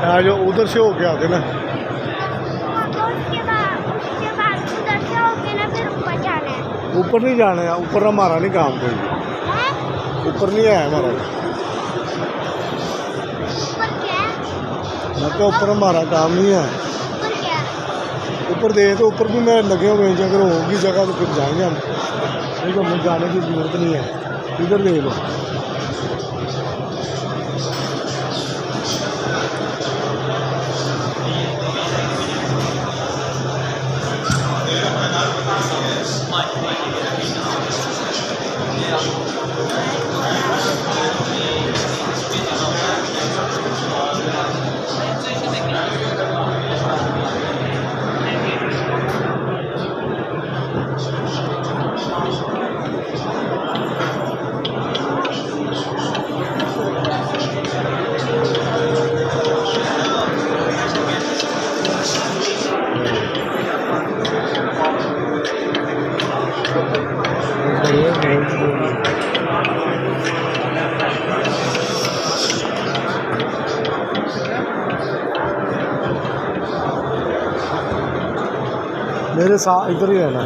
आज उधर से होके आते ना, तो उसके बाद उधर से होके ना फिर ऊपर जाना है। ऊपर नहीं जाना है, ऊपर हमारा नहीं काम कोई, हैं? ऊपर नहीं है हमारा। ऊपर क्या है? मैं तो ऊपर हमारा काम नहीं है। ऊपर क्या है? ऊपर दे तो ऊपर भी मैं लगे हुए हैं, अगर होगी जगह तो फिर जाएंगे हम, नहीं तो हमें जाने की जरूरत नहीं है। इधर ले लो। मेरे साथ इधर ही रहना।